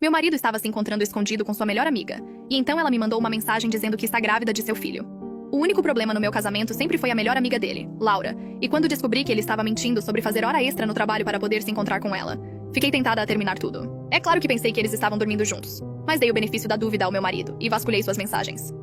Meu marido estava se encontrando escondido com sua melhor amiga, e então ela me mandou uma mensagem dizendo que está grávida de seu filho. O único problema no meu casamento sempre foi a melhor amiga dele, Laura, e quando descobri que ele estava mentindo sobre fazer hora extra no trabalho para poder se encontrar com ela, fiquei tentada a terminar tudo. É claro que pensei que eles estavam dormindo juntos, mas dei o benefício da dúvida ao meu marido e vasculhei suas mensagens.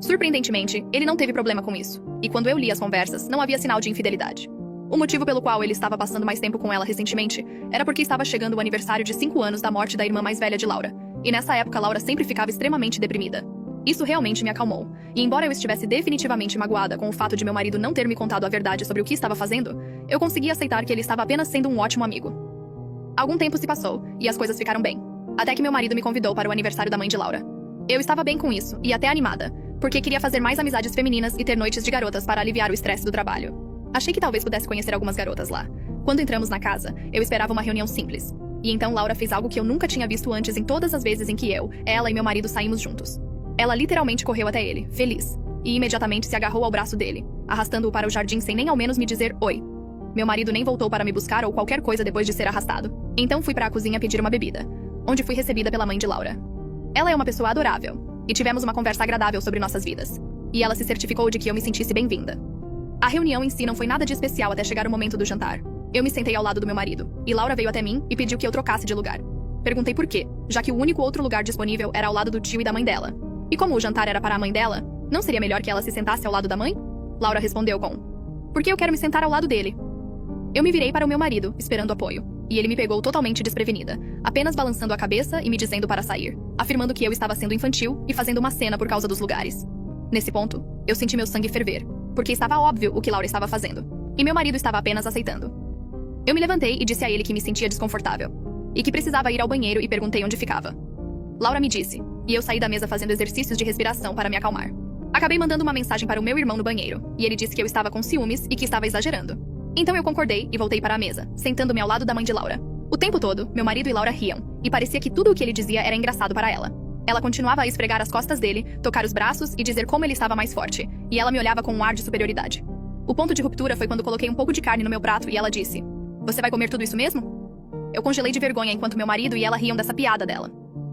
Surpreendentemente, ele não teve problema com isso, e quando eu li as conversas, não havia sinal de infidelidade. O motivo pelo qual ele estava passando mais tempo com ela recentemente era porque estava chegando o aniversário de 5 anos da morte da irmã mais velha de Laura, e nessa época Laura sempre ficava extremamente deprimida. Isso realmente me acalmou, e embora eu estivesse definitivamente magoada com o fato de meu marido não ter me contado a verdade sobre o que estava fazendo, eu consegui aceitar que ele estava apenas sendo um ótimo amigo. Algum tempo se passou, e as coisas ficaram bem, até que meu marido me convidou para o aniversário da mãe de Laura. Eu estava bem com isso, e até animada, porque queria fazer mais amizades femininas e ter noites de garotas para aliviar o estresse do trabalho. Achei que talvez pudesse conhecer algumas garotas lá. Quando entramos na casa, eu esperava uma reunião simples. E então Laura fez algo que eu nunca tinha visto antes em todas as vezes em que ela e meu marido saímos juntos. Ela literalmente correu até ele, feliz, e imediatamente se agarrou ao braço dele, arrastando-o para o jardim sem nem ao menos me dizer oi. Meu marido nem voltou para me buscar ou qualquer coisa depois de ser arrastado. Então fui para a cozinha pedir uma bebida, onde fui recebida pela mãe de Laura. Ela é uma pessoa adorável, e tivemos uma conversa agradável sobre nossas vidas. E ela se certificou de que eu me sentisse bem-vinda. A reunião em si não foi nada de especial até chegar o momento do jantar. Eu me sentei ao lado do meu marido, e Laura veio até mim e pediu que eu trocasse de lugar. Perguntei por quê, já que o único outro lugar disponível era ao lado do tio e da mãe dela. E como o jantar era para a mãe dela, não seria melhor que ela se sentasse ao lado da mãe? Laura respondeu com: porque eu quero me sentar ao lado dele. Eu me virei para o meu marido, esperando apoio, e ele me pegou totalmente desprevenida, apenas balançando a cabeça e me dizendo para sair, afirmando que eu estava sendo infantil e fazendo uma cena por causa dos lugares. Nesse ponto, eu senti meu sangue ferver, porque estava óbvio o que Laura estava fazendo, e meu marido estava apenas aceitando. Eu me levantei e disse a ele que me sentia desconfortável, e que precisava ir ao banheiro e perguntei onde ficava. Laura me disse, e eu saí da mesa fazendo exercícios de respiração para me acalmar. Acabei mandando uma mensagem para o meu irmão no banheiro, e ele disse que eu estava com ciúmes e que estava exagerando. Então eu concordei e voltei para a mesa, sentando-me ao lado da mãe de Laura. O tempo todo, meu marido e Laura riam, e parecia que tudo o que ele dizia era engraçado para ela. Ela continuava a esfregar as costas dele, tocar os braços e dizer como ele estava mais forte, e ela me olhava com um ar de superioridade. O ponto de ruptura foi quando coloquei um pouco de carne no meu prato e ela disse: você vai comer tudo isso mesmo? Eu congelei de vergonha enquanto meu marido e ela riam dessa piada dela.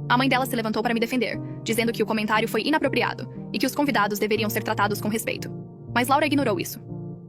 A mãe dela se levantou para me defender, dizendo que o comentário foi inapropriado e que os convidados deveriam ser tratados com respeito. Mas Laura ignorou isso.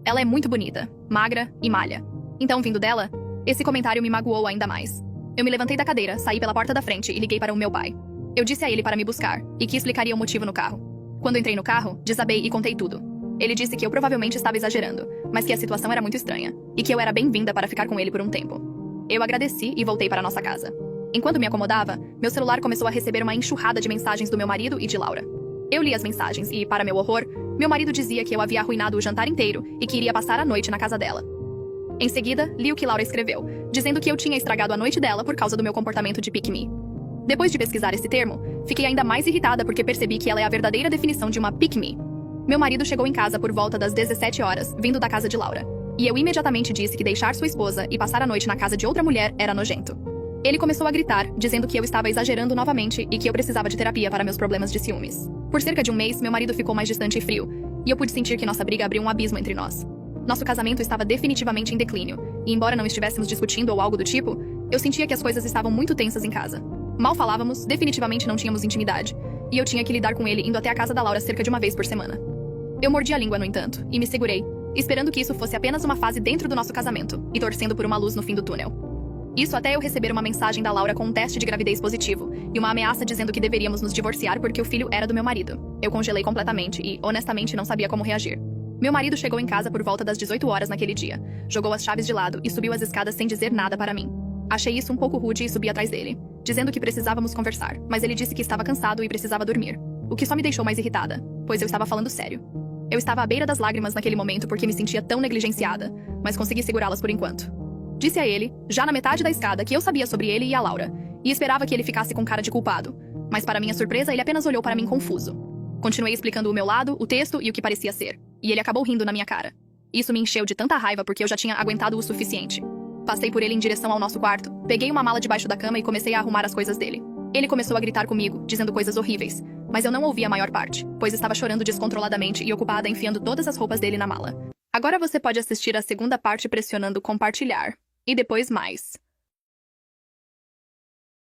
Ela é muito bonita, magra e malha. Então, vindo dela, esse comentário me magoou ainda mais. Eu me levantei da cadeira, saí pela porta da frente e liguei para o meu pai. Eu disse a ele para me buscar e que explicaria o motivo no carro. Quando entrei no carro, desabei e contei tudo. Ele disse que eu provavelmente estava exagerando, mas que a situação era muito estranha e que eu era bem-vinda para ficar com ele por um tempo. Eu agradeci e voltei para nossa casa. Enquanto me acomodava, meu celular começou a receber uma enxurrada de mensagens do meu marido e de Laura. Eu li as mensagens e, para meu horror, meu marido dizia que eu havia arruinado o jantar inteiro e que iria passar a noite na casa dela. Em seguida, li o que Laura escreveu, dizendo que eu tinha estragado a noite dela por causa do meu comportamento de pick-me. Depois de pesquisar esse termo, fiquei ainda mais irritada porque percebi que ela é a verdadeira definição de uma pick-me. Meu marido chegou em casa por volta das 17 horas, vindo da casa de Laura. E eu imediatamente disse que deixar sua esposa e passar a noite na casa de outra mulher era nojento. Ele começou a gritar, dizendo que eu estava exagerando novamente e que eu precisava de terapia para meus problemas de ciúmes. Por cerca de um mês, meu marido ficou mais distante e frio, e eu pude sentir que nossa briga abriu um abismo entre nós. Nosso casamento estava definitivamente em declínio, e embora não estivéssemos discutindo ou algo do tipo, eu sentia que as coisas estavam muito tensas em casa. Mal falávamos, definitivamente não tínhamos intimidade, e eu tinha que lidar com ele indo até a casa da Laura cerca de uma vez por semana. Eu mordi a língua, no entanto, e me segurei, esperando que isso fosse apenas uma fase dentro do nosso casamento, e torcendo por uma luz no fim do túnel. Isso até eu receber uma mensagem da Laura com um teste de gravidez positivo, e uma ameaça dizendo que deveríamos nos divorciar porque o filho era do meu marido. Eu congelei completamente e, honestamente, não sabia como reagir. Meu marido chegou em casa por volta das 18 horas naquele dia, jogou as chaves de lado e subiu as escadas sem dizer nada para mim. Achei isso um pouco rude e subi atrás dele, dizendo que precisávamos conversar, mas ele disse que estava cansado e precisava dormir, o que só me deixou mais irritada, pois eu estava falando sério. Eu estava à beira das lágrimas naquele momento porque me sentia tão negligenciada, mas consegui segurá-las por enquanto. Disse a ele, já na metade da escada, que eu sabia sobre ele e a Laura, e esperava que ele ficasse com cara de culpado, mas para minha surpresa ele apenas olhou para mim confuso. Continuei explicando o meu lado, o texto e o que parecia ser, e ele acabou rindo na minha cara. Isso me encheu de tanta raiva porque eu já tinha aguentado o suficiente. Passei por ele em direção ao nosso quarto, peguei uma mala debaixo da cama e comecei a arrumar as coisas dele. Ele começou a gritar comigo, dizendo coisas horríveis, mas eu não ouvi a maior parte, pois estava chorando descontroladamente e ocupada enfiando todas as roupas dele na mala. Agora você pode assistir a segunda parte pressionando compartilhar. E depois mais.